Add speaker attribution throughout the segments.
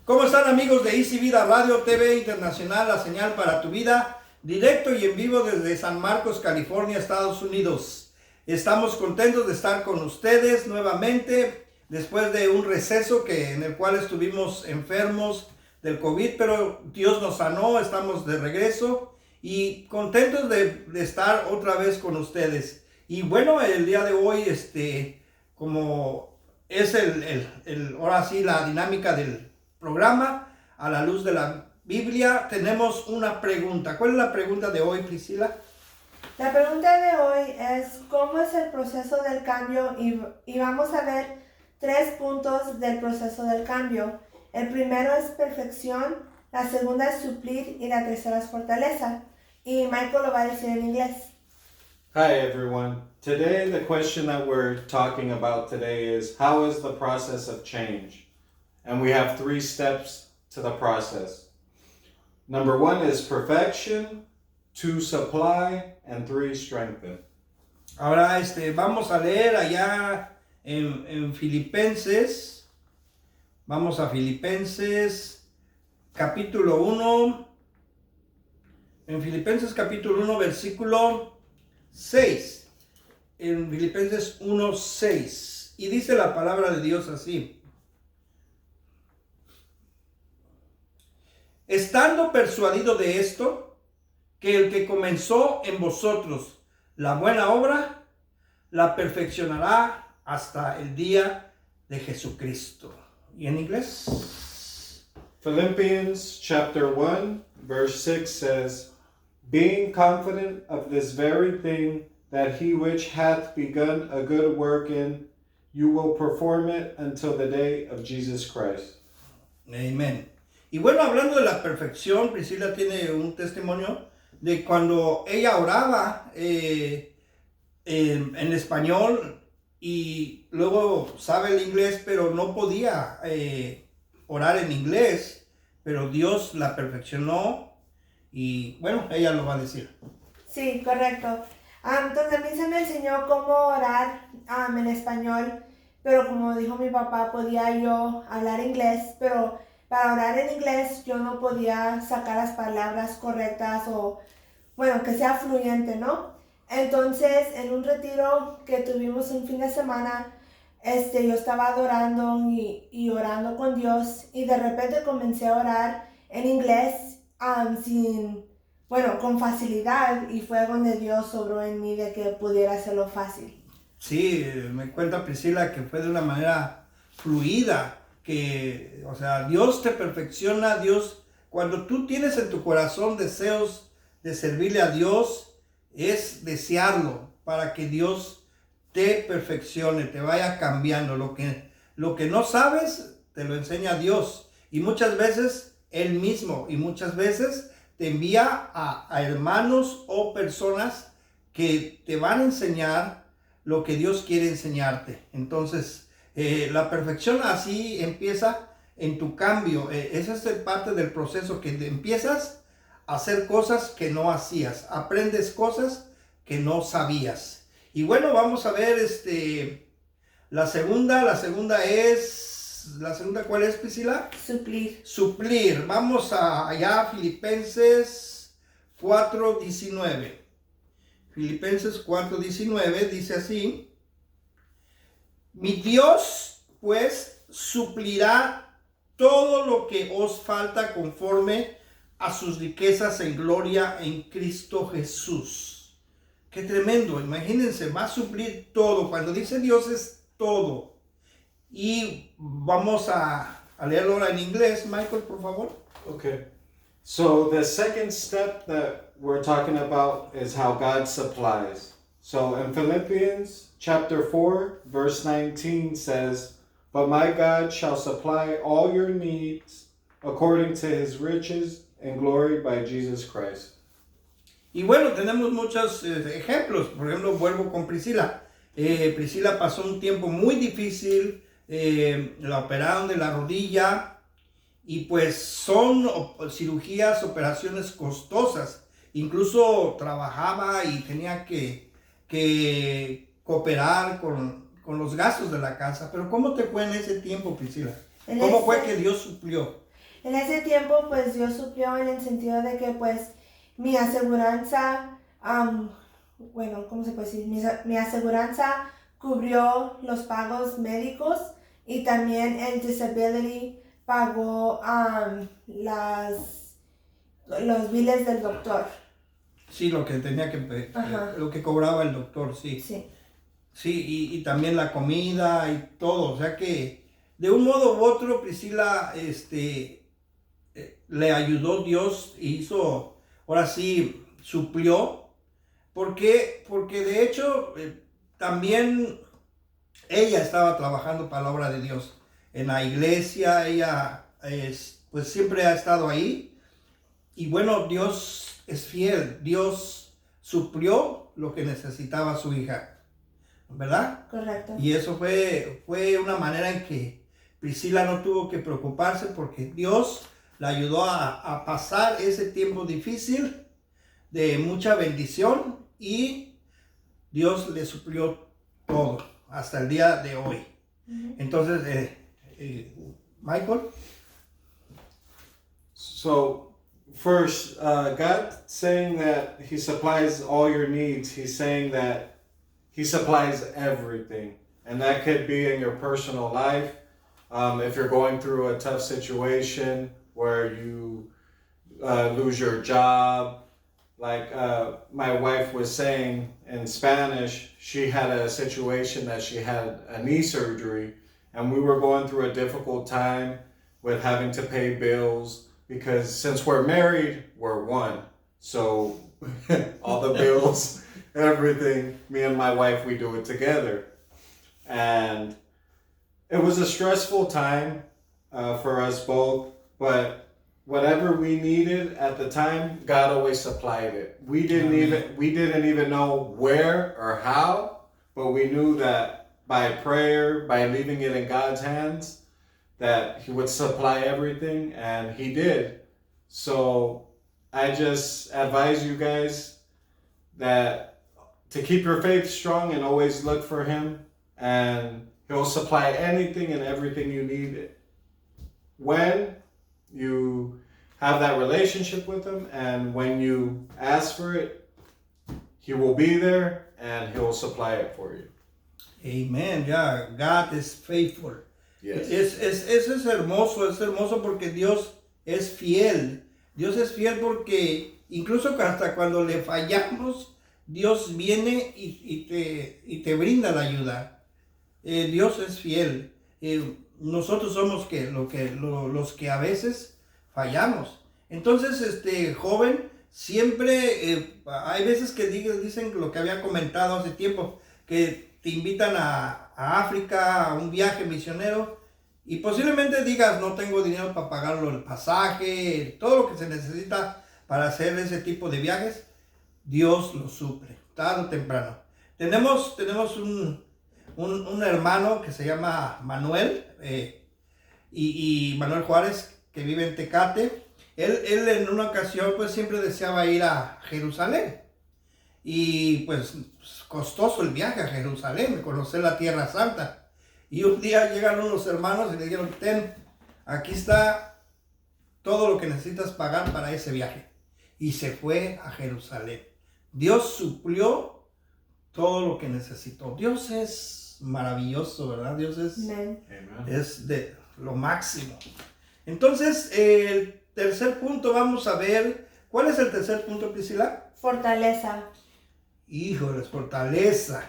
Speaker 1: ¿Cómo están, amigos de Easy Vida Radio TV Internacional, la señal para tu vida, directo y en vivo desde San Marcos, California, Estados Unidos? Estamos contentos de estar con ustedes nuevamente después de un receso en el cual estuvimos enfermos del COVID, pero Dios nos sanó, estamos de regreso y contentos de estar otra vez con ustedes. Y bueno, el día de hoy, como es ahora sí la dinámica del programa, a la luz de la Biblia, tenemos una pregunta. ¿Cuál es la pregunta de hoy, Priscila?
Speaker 2: La pregunta de hoy es ¿cómo es el proceso del cambio? Y vamos a ver 3 puntos del proceso del cambio. El primero es perfección, la segunda es suplir y la tercera es fortaleza. Y Michael lo va a decir en inglés.
Speaker 3: Hi everyone. Today the question that we're talking about today is how is the process of change? And we have 3 steps to the process. Number 1 is perfection, 2 supply, and 3 strengthen.
Speaker 1: Ahora vamos a leer allá en Filipenses. Vamos a Filipenses capítulo 1. En Filipenses capítulo 1 versículo 6. En Filipenses 1:6. Y dice la palabra de Dios así: estando persuadido de esto, que el que comenzó en vosotros la buena obra, la perfeccionará hasta el día de Jesucristo. ¿Y en inglés?
Speaker 3: Philippians chapter 1 verse 6 says, being confident of this very thing, that he which hath begun a good work in you will perform it until the day of Jesus Christ.
Speaker 1: Amén. Y bueno, hablando de la perfección, Priscila tiene un testimonio de cuando ella oraba en español y luego sabe el inglés, pero no podía orar en inglés, pero Dios la perfeccionó y bueno, ella lo va a decir.
Speaker 2: Sí, correcto. Entonces a mí se me enseñó cómo orar en español, pero como dijo mi papá, podía yo hablar inglés, pero para orar en inglés yo no podía sacar las palabras correctas o, bueno, que sea fluyente, ¿no? Entonces, en un retiro que tuvimos un fin de semana, yo estaba adorando y orando con Dios y de repente comencé a orar en inglés con facilidad, y fue donde Dios sobró en mí de que pudiera hacerlo fácil.
Speaker 1: Sí, me cuenta Priscila que fue de una manera fluida, o sea, Dios te perfecciona, Dios, cuando tú tienes en tu corazón deseos de servirle a Dios, es desearlo para que Dios te perfeccione, te vaya cambiando. Lo que no sabes, te lo enseña Dios. Y muchas veces Él mismo, y muchas veces te envía a hermanos o personas que te van a enseñar lo que Dios quiere enseñarte. Entonces, la perfección así empieza en tu cambio. Esa es parte del proceso, que empiezas a hacer cosas que no hacías. Aprendes cosas que no sabías. Y bueno, vamos a ver la segunda. La segunda, ¿cuál es, Priscila? Suplir. Vamos allá a Filipenses 4:19. Filipenses 4:19 dice así: mi Dios pues suplirá todo lo que os falta conforme a sus riquezas en gloria en Cristo Jesús. Qué tremendo, imagínense, va a suplir todo. Cuando dice Dios es todo. Y vamos a leerlo ahora en inglés. Michael, por favor.
Speaker 3: Okay. So the second step that we're talking about is how God supplies. So in Philippians chapter 4 verse 19 says, but my God shall supply all your needs according to his riches and glory by Jesus Christ.
Speaker 1: Y bueno, tenemos muchos ejemplos. Por ejemplo, vuelvo con Priscila. Priscila pasó un tiempo muy difícil. La operaron de la rodilla. Y pues son cirugías, operaciones costosas. Incluso trabajaba y tenía que cooperar con los gastos de la casa. Pero ¿cómo te fue en ese tiempo, Priscila? ¿Cómo fue que Dios suplió?
Speaker 2: En ese tiempo, pues Dios suplió en el sentido de que, pues, mi aseguranza, bueno, ¿cómo se puede decir? Mi aseguranza cubrió los pagos médicos y también el disability pagó los biles del doctor.
Speaker 1: Sí, lo que tenía que,
Speaker 2: Ajá.
Speaker 1: lo que cobraba el doctor, sí.
Speaker 2: Sí.
Speaker 1: Sí, y también la comida y todo. O sea que de un modo u otro, Priscila, le ayudó Dios y hizo, ahora sí, suplió. ¿Por qué? Porque de hecho también ella estaba trabajando para la obra de Dios. En la iglesia, ella pues siempre ha estado ahí. Y bueno, Dios es fiel. Dios suplió lo que necesitaba su hija, ¿verdad?
Speaker 2: Correcto.
Speaker 1: Y eso fue una manera en que Priscila no tuvo que preocuparse porque Dios la ayudó a pasar ese tiempo difícil de mucha bendición y Dios le suplió todo hasta el día de hoy. Entonces, Michael.
Speaker 3: So, first, God saying that He supplies all your needs, He's saying that He supplies everything. And that could be in your personal life. If you're going through a tough situation where you lose your job, like my wife was saying in Spanish, she had a situation that she had a knee surgery, and we were going through a difficult time with having to pay bills because since we're married, we're one. So all the bills, everything, me and my wife, we do it together. And it was a stressful time for us both, but whatever we needed at the time, God always supplied it. We didn't even know where or how, but we knew that by prayer, by leaving it in God's hands, that He would supply everything, and He did. So I just advise you guys that to keep your faith strong and always look for Him, and He'll supply anything and everything you need when you have that relationship with Him, and when you ask for it, He will be there and He'll supply it for you.
Speaker 1: Amen. Yeah, God is faithful.
Speaker 3: Yes.
Speaker 1: Eso es hermoso porque Dios es fiel. Dios es fiel porque incluso hasta cuando le fallamos, Dios viene y te brinda la ayuda. Dios es fiel. Nosotros somos los que a veces fallamos. Entonces, joven, siempre hay veces que dicen lo que había comentado hace tiempo, que te invitan a África, a un viaje misionero, y posiblemente digas, no tengo dinero para pagarlo el pasaje, todo lo que se necesita para hacer ese tipo de viajes. Dios lo suple, tarde o temprano. Tenemos un hermano que se llama Manuel, y Manuel Juárez, que vive en Tecate. Él en una ocasión pues siempre deseaba ir a Jerusalén. Y pues costoso el viaje a Jerusalén, conocer la Tierra Santa. Y un día llegaron unos hermanos y le dijeron, ten, aquí está todo lo que necesitas pagar para ese viaje. Y se fue a Jerusalén. Dios suplió todo lo que necesitó. Dios es maravilloso, ¿verdad? Dios es de lo máximo. Entonces, el tercer punto, vamos a ver. ¿Cuál es el tercer punto, Priscila?
Speaker 2: Fortaleza.
Speaker 1: Híjoles, fortaleza.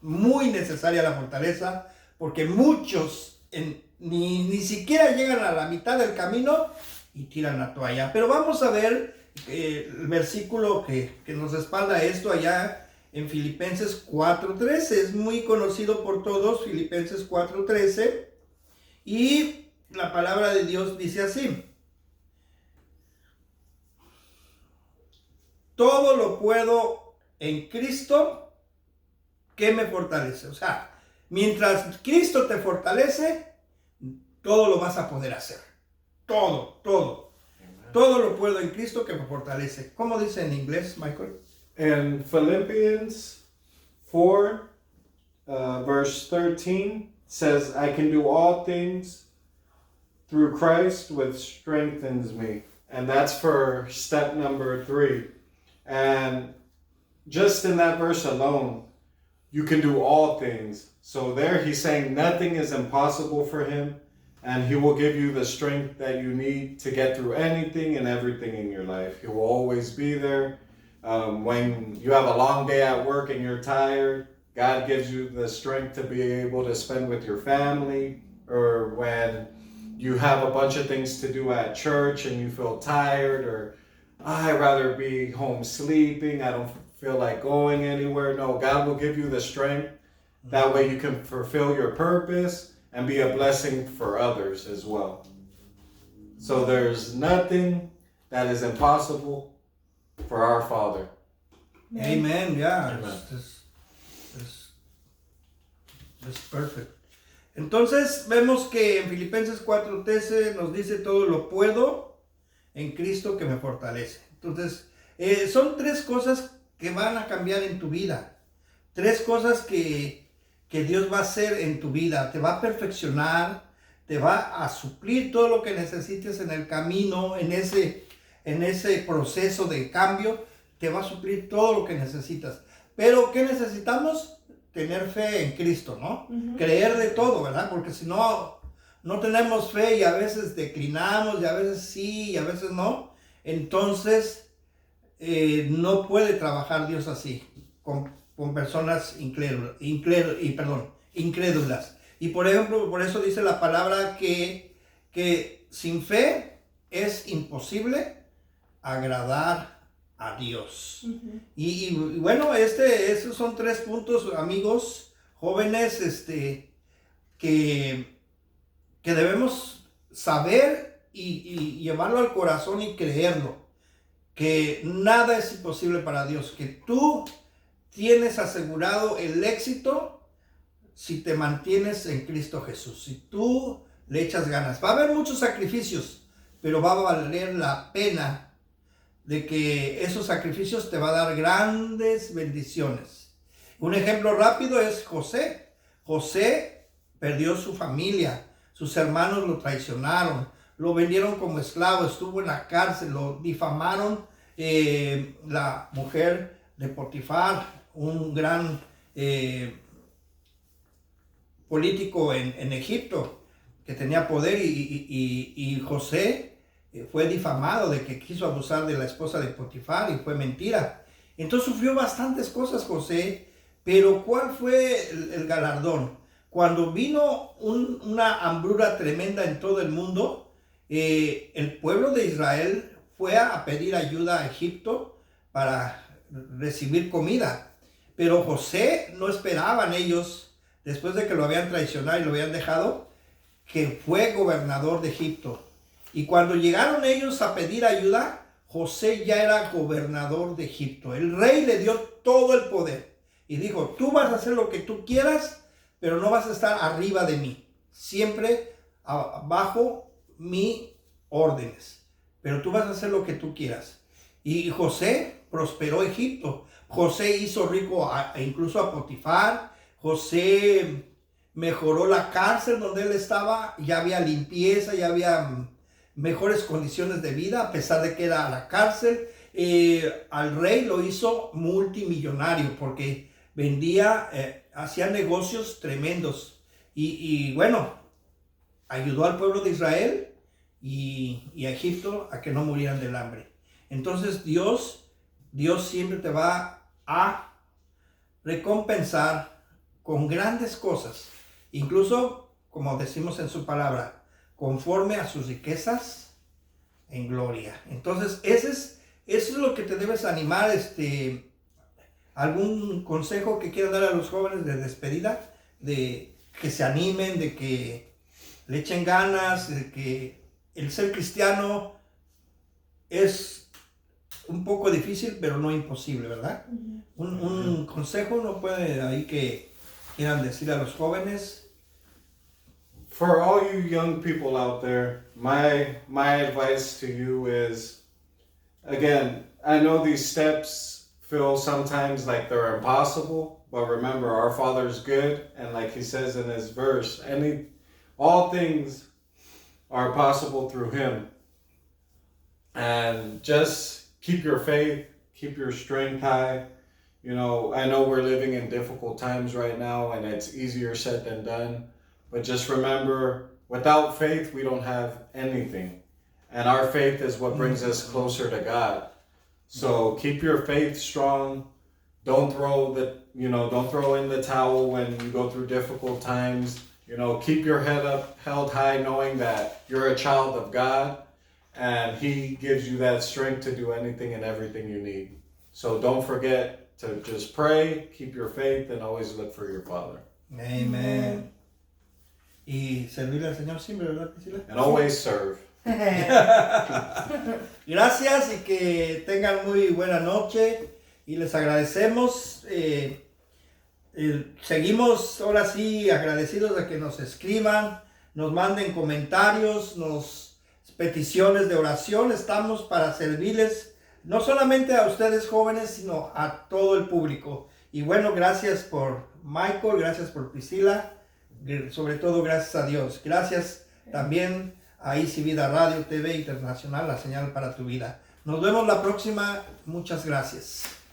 Speaker 1: Muy necesaria la fortaleza, porque muchos ni siquiera llegan a la mitad del camino y tiran la toalla. Pero vamos a ver el versículo que nos respalda esto allá en Filipenses 4:13. Es muy conocido por todos, Filipenses 4:13. Y la palabra de Dios dice así: todo lo puedo en Cristo que me fortalece. O sea, mientras Cristo te fortalece, todo lo vas a poder hacer. Todo. Amen. Todo lo puedo en Cristo que me fortalece. ¿Cómo dice en inglés, Michael?
Speaker 3: In Philippians 4, verse 13 says, I can do all things through Christ, which strengthens me. And that's for step number 3. And just in that verse alone, you can do all things. So there he's saying nothing is impossible for him, and he will give you the strength that you need to get through anything and everything in your life. He will always be there. When you have a long day at work and you're tired, God gives you the strength to be able to spend with your family. Or when you have a bunch of things to do at church and you feel tired, or I'd rather be home sleeping, I don't feel like going anywhere. No, God will give you the strength. That way you can fulfill your purpose and be a blessing for others as well. So there's nothing that is impossible for our Father.
Speaker 1: Amen, yeah.
Speaker 3: Amen.
Speaker 1: Es perfect. Entonces vemos que en Filipenses 4:13 nos dice todo lo puedo en Cristo que me fortalece. Entonces son 3 cosas que van a cambiar en tu vida. 3 cosas que Dios va a hacer en tu vida. Te va a perfeccionar, te va a suplir todo lo que necesites en el camino, en ese proceso de cambio. Te va a suplir todo lo que necesitas. Pero ¿qué necesitamos? Tener fe en Cristo, ¿no?
Speaker 2: Ujú.
Speaker 1: Creer de todo, ¿verdad? Porque si no tenemos fe y a veces declinamos y a veces sí y a veces no, entonces no puede trabajar Dios así con personas incrédulas. Y por ejemplo, por eso dice la palabra que sin fe es imposible agradar a Dios.
Speaker 2: Ujú.
Speaker 1: Y bueno, esos son 3 puntos, amigos, jóvenes, que debemos saber y llevarlo al corazón y creerlo. Que nada es imposible para Dios, que tú tienes asegurado el éxito si te mantienes en Cristo Jesús, si tú le echas ganas. Va a haber muchos sacrificios, pero va a valer la pena de que esos sacrificios te va a dar grandes bendiciones. Un ejemplo rápido es José. José perdió su familia, sus hermanos lo traicionaron, lo vendieron como esclavo, estuvo en la cárcel, lo difamaron la mujer de Potifar, un gran político en Egipto que tenía poder, y José fue difamado de que quiso abusar de la esposa de Potifar y fue mentira. Entonces sufrió bastantes cosas José, pero ¿cuál fue el galardón? Cuando vino una hambruna tremenda en todo el mundo, el pueblo de Israel fue a pedir ayuda a Egipto para recibir comida. Pero José no esperaban ellos, después de que lo habían traicionado y lo habían dejado, que fue gobernador de Egipto. Y cuando llegaron ellos a pedir ayuda, José ya era gobernador de Egipto. El rey le dio todo el poder y dijo, tú vas a hacer lo que tú quieras, pero no vas a estar arriba de mí, siempre bajo mis órdenes, pero tú vas a hacer lo que tú quieras. Y José prosperó Egipto. José hizo rico incluso a Potifar. José mejoró la cárcel donde él estaba, ya había limpieza, ya había mejores condiciones de vida, a pesar de que era la cárcel. Al rey lo hizo multimillonario porque vendía, hacía negocios tremendos. Y bueno, ayudó al pueblo de Israel y a Egipto a que no murieran del hambre. Entonces Dios siempre te va a recompensar con grandes cosas, incluso, como decimos en su palabra, conforme a sus riquezas en gloria. Entonces, eso es lo que te debes animar. ¿Algún consejo que quieras dar a los jóvenes de despedida? De que se animen, de que le echen ganas, de que el ser cristiano es un poco difícil, pero no imposible, ¿verdad?
Speaker 2: Ujú.
Speaker 1: Un consejo no puede ahí que quieran decir a los jóvenes.
Speaker 3: For all you young people out there, my advice to you is, again, I know these steps feel sometimes like they're impossible, but remember, our Father's good, and like he says in his verse, all things are possible through Him. And just keep your faith, keep your strength high. You know, I know we're living in difficult times right now, and it's easier said than done. But just remember, without faith, we don't have anything. And our faith is what brings us closer to God. So keep your faith strong. Don't throw in the towel when you go through difficult times. You know, keep your head up, held high, knowing that you're a child of God, and He gives you that strength to do anything and everything you need. So don't forget to just pray, keep your faith, and always look for your Father.
Speaker 1: Amen. Y servirle al Señor siempre, ¿verdad, Priscila?
Speaker 3: And always serve.
Speaker 1: Gracias y que tengan muy buena noche y les agradecemos. Seguimos ahora sí agradecidos de que nos escriban, nos manden comentarios, peticiones de oración. Estamos para servirles no solamente a ustedes jóvenes, sino a todo el público. Y bueno, gracias por Michael, gracias por Priscila, sobre todo gracias a Dios. Gracias también a Easy Vida Radio TV Internacional, la señal para tu vida. Nos vemos la próxima. Muchas gracias.